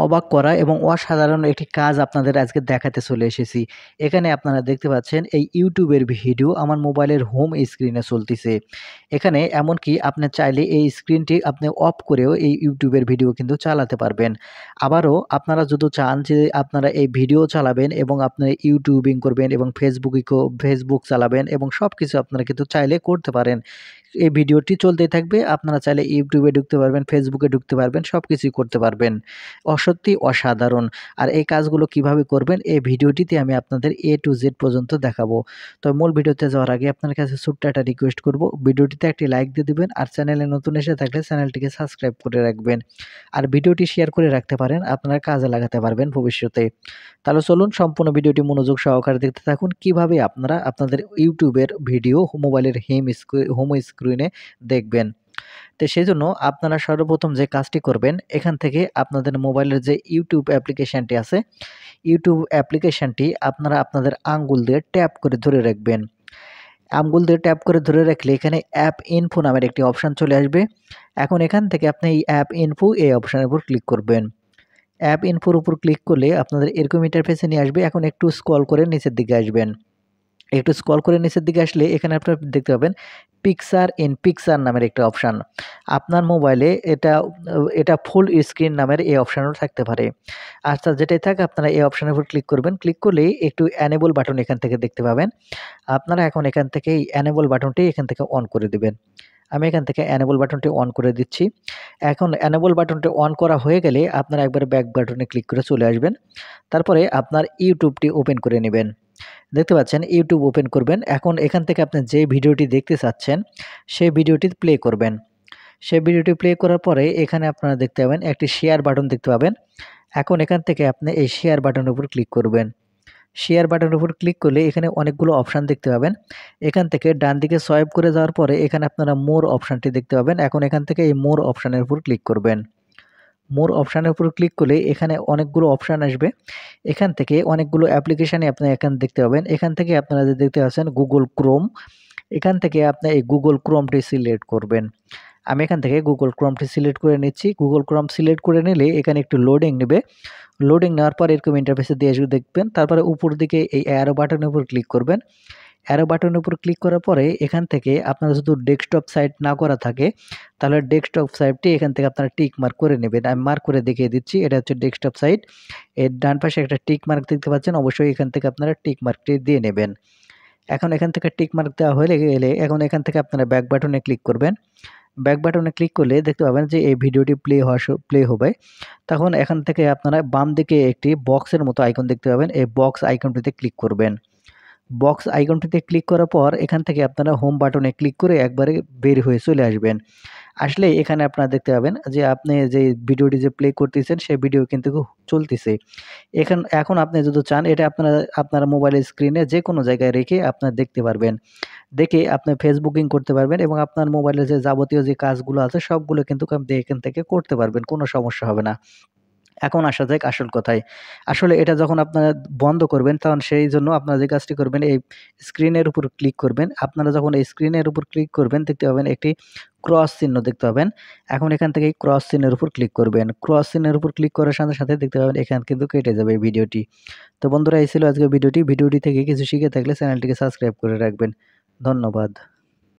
অবাক করা এবং অসাধারণ একটি কাজ আপনাদের আজকে দেখাতে চলে এসেছি। এখানে আপনারা দেখতে পাচ্ছেন এই YouTube এর ভিডিও আমার মোবাইলের হোম স্ক্রিনে চলতিছে। এখানে এমনকি আপনি চাইলে এই স্ক্রিনটি আপনি অফ করেও এই YouTube এর ভিডিও কিন্তু চালাতে পারবেন। আবারও আপনারা যদি চান যে আপনারা এই ভিডিও চালাবেন এবং আপনারা ইউটিউবিং করবেন এবং ফেসবুক চালাবেন এবং সবকিছু আপনারা কিন্তু চাইলে করতে পারেন। এই ভিডিওটি চলতেই থাকবে। আপনারা চাইলে YouTube এ ঢুকতে পারবেন, Facebook এ ঢুকতে পারবেন, সবকিছুই করতে পারবেন। সত্যিই অসাধারণ। আর এই কাজগুলো কিভাবে করবেন এই ভিডিওটিতে আমি আপনাদের A to Z পর্যন্ত দেখাবো। তো মূল ভিডিওতে যাওয়ার আগে আপনার কাছে ছোট্ট একটা রিকোয়েস্ট করব। ভিডিওটিতে একটি লাইক দিয়ে দিবেন আর চ্যানেলে নতুন এসে থাকলে চ্যানেলটিকে সাবস্ক্রাইব করে রাখবেন। আর ভিডিওটি শেয়ার করে রাখতে পারেন, আপনারা কাজে লাগাতে পারবেন ভবিষ্যতে। তাহলে চলুন সম্পূর্ণ ভিডিওটি মনোযোগ সহকারে দেখতে থাকুন কিভাবে আপনারা আপনাদের YouTube এর ভিডিও মোবাইলের হোম স্ক্রিনে দেখবেন। তো সেজন্য আপনারা সর্বপ্রথম যে কাজটি করবেন, এখান থেকে আপনাদের মোবাইলের যে YouTube অ্যাপ্লিকেশনটি আছে, YouTube অ্যাপ্লিকেশনটি আপনারা আপনাদের আঙ্গুল দিয়ে ট্যাপ করে ধরে রাখবেন। আঙ্গুল দিয়ে ট্যাপ করে ধরে রাখলে এখানে অ্যাপ ইনফো নামের একটি অপশন চলে আসবে। এখন এখান থেকে আপনি এই অ্যাপ ইনফো এই অপশনের উপর ক্লিক করবেন। অ্যাপ ইনফোর উপর ক্লিক করলে আপনাদের এরকম ইন্টারফেসে নিয়ে আসবে। এখন একটু স্ক্রল করে নিচের দিকে আসবেন। একটু স্ক্রল করে নিচের দিকে আসলে এখানে আপনারা দেখতে পাবেন পিকচার ইন পিকচার নামের একটা অপশান। আপনার মোবাইলে এটা ফুল স্ক্রিন নামের এই অপশানও থাকতে পারে। আচ্ছা যেটাই থাক আপনারা এই অপশানের উপর ক্লিক করবেন। ক্লিক করলেই একটু এনেবল বাটন এখান থেকে দেখতে পাবেন। আপনারা এখন এখান থেকে এই এনেবল বাটনটি এখান থেকে অন করে দিবেন। আমি এখান থেকে এনেবল বাটনটি অন করে দিচ্ছি। এখন এনেবল বাটনটি অন করা হয়ে গেলে আপনারা একবার ব্যাক বাটনে ক্লিক করে চলে আসবেন। তারপরে আপনার ইউটিউবটি ওপেন করে নিবেন। দেখতে পাচ্ছেন YouTube ওপেন করবেন। এখন এখান থেকে আপনি যে ভিডিওটি দেখতে চাচ্ছেন, সেই ভিডিওটি প্লে করবেন। সেই ভিডিওটি প্লে করার পরে এখানে আপনারা দেখতে পাবেন একটি শেয়ার বাটন দেখতে পাবেন। এখন এখান থেকে আপনি এই শেয়ার বাটনের উপর ক্লিক করবেন। শেয়ার বাটনের উপর ক্লিক করলে এখানে অনেকগুলো অপশান দেখতে পাবেন। এখান থেকে ডান দিকে সোয়াইপ করে যাওয়ার পরে এখানে আপনারা মোর অপশানটি দেখতে পাবেন। এখন এখান থেকে এই মোর অপশানের উপর ক্লিক করবেন। মোর অপশানের উপর ক্লিক করলে এখানে অনেকগুলো অপশান আসবে। এখান থেকে অনেকগুলো অ্যাপ্লিকেশানই আপনি এখানে দেখতে পাবেন। এখান থেকে আপনারা যে দেখতে পাচ্ছেন Google Chrome, এখান থেকে আপনি এই Google Chromeটি সিলেক্ট করবেন। আমি এখান থেকে Google Chromeটি সিলেক্ট করে নিচ্ছি। Google Chrome সিলেক্ট করে নিলে এখানে একটু লোডিং নেবে। লোডিং নেওয়ার পর এরকম ইন্টারফেসে দিয়ে আসবে দেখবেন। তারপরে উপর দিকে এই অ্যারো বাটনের উপর ক্লিক করবেন। অ্যারো বাটনের উপর ক্লিক করার পরে এখান থেকে আপনার যদি ডেস্কটপ সাইট না করা থাকে তাহলে ডেস্কটপ সাইটটি এখান থেকে আপনারা টিক মার্ক করে নেবেন। আমি মার্ক করে দেখিয়ে দিচ্ছি। এটা হচ্ছে ডেস্কটপ সাইট। এর ডান পাশে একটা টিক মার্ক দেখতে পাচ্ছেন। অবশ্যই এখান থেকে আপনারা টিক মার্কটি দিয়ে নেবেন। এখন এখান থেকে টিক মার্ক দেওয়া হয়ে গেলে এখন এখান থেকে আপনারা ব্যাক বাটনে ক্লিক করবেন। ব্যাক বাটনে ক্লিক করলে দেখতে পাবেন যে এই ভিডিওটি প্লে হবে। তখন এখান থেকে আপনারা বাম দিকে একটি বক্সের মতো আইকন দেখতে পাবেন। এই বক্স আইকনটিতে ক্লিক করবেন। বক্স আইকনটিতে ক্লিক করার পর এখান থেকে আপনারা হোম বাটনে ক্লিক করে একবারে বের হয়ে চলে আসবেন। আসলে এখানে আপনারা দেখতে পাবেন যে আপনি যে ভিডিওটি যে প্লে করতেছেন সেই ভিডিও কিন্তু চলতেছে। এখন আপনি যদি চান এটা আপনার মোবাইলের স্ক্রিনে যেকোনো জায়গায় রেখে আপনারা দেখতে পারবেন। দেখে আপনি ফেসবুকিং করতে পারবেন এবং আপনার মোবাইলের যে যাবতীয় যে কাজগুলো আছে সবগুলো কিন্তু আপনি এখান থেকে করতে পারবেন। কোনো সমস্যা হবে না। এখন আসা যাক আসল কথায়। আসলে এটা যখন আপনারা বন্ধ করবেন তখন সেইজন্য আপনারা যে কাজটি করবেন এই স্ক্রিনের উপর ক্লিক করবেন। আপনারা যখন এই স্ক্রিনের উপর ক্লিক করবেন দেখতে পাবেন একটি ক্রস চিহ্ন দেখতে পাবেন। এখন এখান থেকে এই ক্রস চিহ্নের উপর ক্লিক করবেন। ক্রস চিহ্নের উপর ক্লিক করার সাথে, সাথে দেখতে পাবেন এখান কিন্তু কেটে যাবে এই ভিডিওটি। তো বন্ধুরা এই ছিল আজকের ভিডিওটি। ভিডিওটি থেকে কিছু শিখে থাকলে চ্যানেলটিকে সাবস্ক্রাইব করে রাখবেন। ধন্যবাদ।